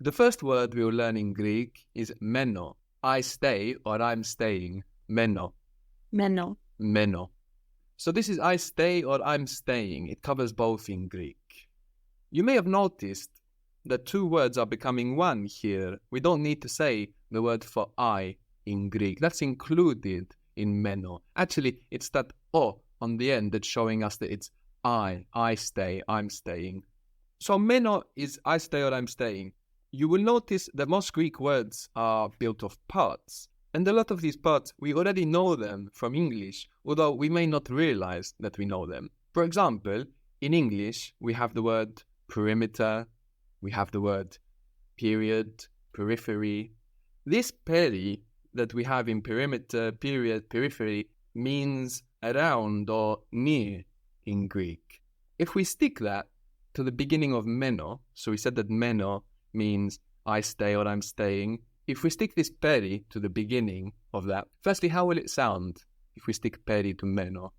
The first word we will learn in Greek is meno. I stay or I'm staying. Meno. Meno. Meno. So this is I stay or I'm staying. It covers both in Greek. You may have noticed that two words are becoming one here. We don't need to say the word for I in Greek. That's included in meno. Actually, it's that o on the end that's showing us that it's I stay, I'm staying. So meno is I stay or I'm staying. You will notice that most Greek words are built of parts. And a lot of these parts, we already know them from English, although we may not realize that we know them. For example, in English, we have the word perimeter, we have the word period, periphery. This peri that we have in perimeter, period, periphery means around or near in Greek. If we stick that to the beginning of meno, so we said that meno means I stay or I'm staying. If we stick this peri to the beginning of that, firstly, how will it sound if we stick peri to meno?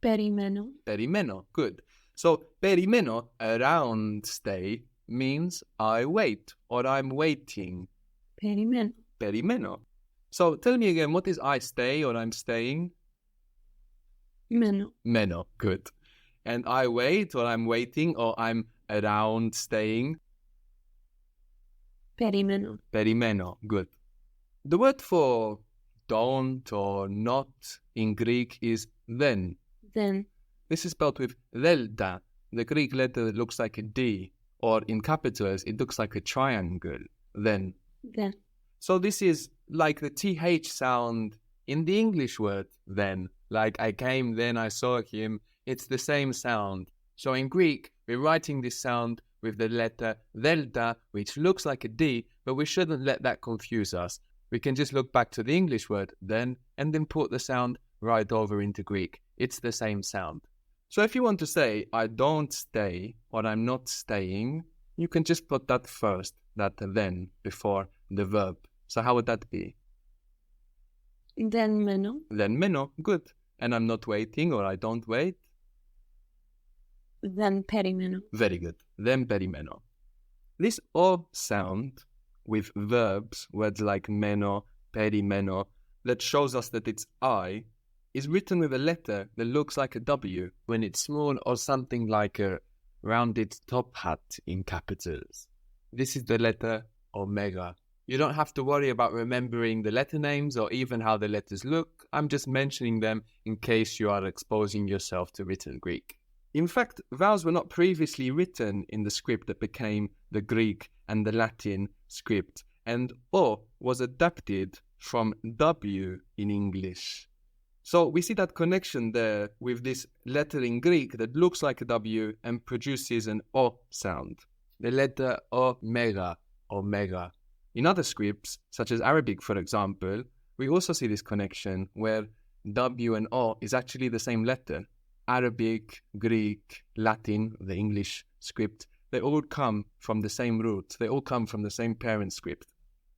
Perimeno. Perimeno, good. So perimeno, around stay, means I wait or I'm waiting. Perimeno. Perimeno. So tell me again, what is I stay or I'm staying? Meno. Meno, good. And I wait or I'm waiting or I'm around staying? Perimeno. Perimeno, good. The word for don't or not in Greek is then. Then. This is spelled with delta, the Greek letter that looks like a D, or in capitals, it looks like a triangle. Then. Then. So this is like the TH sound in the English word then. Like I came, then I saw him. It's the same sound. So in Greek, we're writing this sound with the letter delta, which looks like a D, but we shouldn't let that confuse us. We can just look back to the English word then and then put the sound right over into Greek. It's the same sound. So if you want to say, I don't stay or I'm not staying, you can just put that first, that then, before the verb. So how would that be? Then meno. Then meno, good. And I'm not waiting or I don't wait? Then perimeno. Very good. Then perimeno. This O sound with verbs, words like meno, perimeno, that shows us that it's I, is written with a letter that looks like a W when it's small or something like a rounded top hat in capitals. This is the letter omega. You don't have to worry about remembering the letter names or even how the letters look. I'm just mentioning them in case you are exposing yourself to written Greek. In fact, vowels were not previously written in the script that became the Greek and the Latin script, and O was adapted from W in English. So we see that connection there with this letter in Greek that looks like a W and produces an O sound. The letter omega, omega. In other scripts, such as Arabic, for example, we also see this connection where W and O is actually the same letter. Arabic, Greek, Latin, the English script, they all come from the same root. They all come from the same parent script.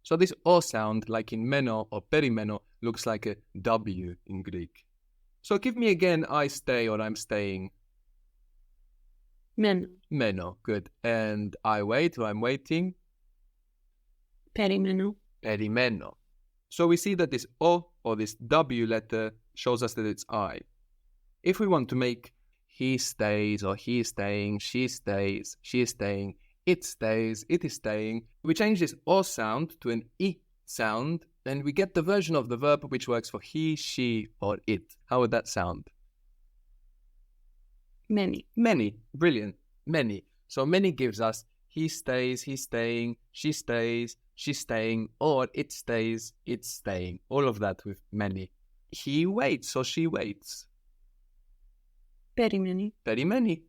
So this O sound, like in meno or perimeno, looks like a W in Greek. So give me again I stay or I'm staying. Meno. Meno, good. And I wait or I'm waiting. Perimeno. Perimeno. So we see that this O or this W letter shows us that it's I. If we want to make he stays or he is staying, she stays, she is staying, it stays, it is staying, we change this O sound to an I sound, and we get the version of the verb which works for he, she, or it. How would that sound? Many. Many. Brilliant. Many. So many gives us he stays, he's staying, she stays, she's staying, or it stays, it's staying. All of that with many. He waits or she waits. Perimeni. Perimeni.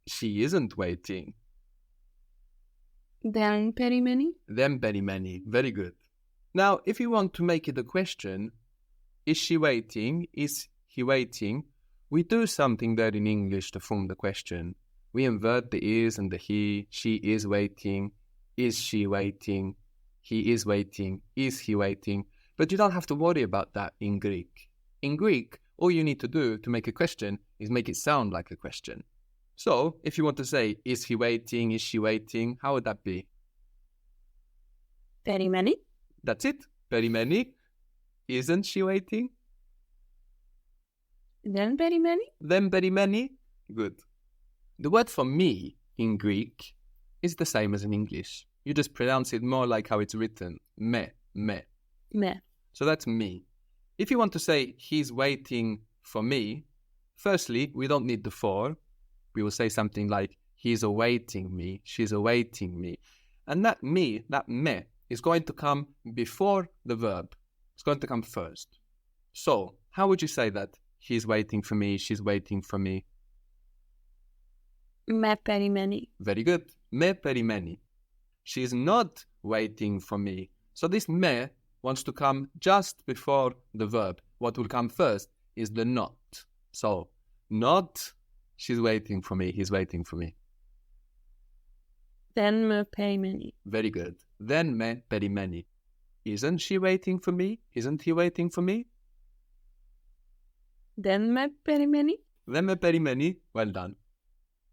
She isn't waiting. Then perimeni. Then perimeni. Very good. Now, if you want to make it a question, is she waiting? Is he waiting? We do something there in English to form the question. We invert the is and the he. She is waiting. Is she waiting? He is waiting. Is he waiting? But you don't have to worry about that in Greek. In Greek, all you need to do to make a question is make it sound like a question. So, if you want to say, is he waiting? Is she waiting? How would that be? Perimeni. That's it. Perimeni. Isn't she waiting? Then perimeni. Then perimeni. Good. The word for me in Greek is the same as in English. You just pronounce it more like how it's written. Me. Me. So that's me. If you want to say he's waiting for me, firstly, we don't need the for. We will say something like he's awaiting me, she's awaiting me. And that me, that me, is going to come before the verb. It's going to come first. So, how would you say that? He's waiting for me, she's waiting for me. Me perimeni. Very good. Me perimeni. She's not waiting for me. So this me wants to come just before the verb. What will come first is the not. So, not, she's waiting for me, he's waiting for me. Then me perimeni. Very good. Then me perimeni. Isn't she waiting for me? Isn't he waiting for me? Then me perimeni. Then me perimeni. Well done.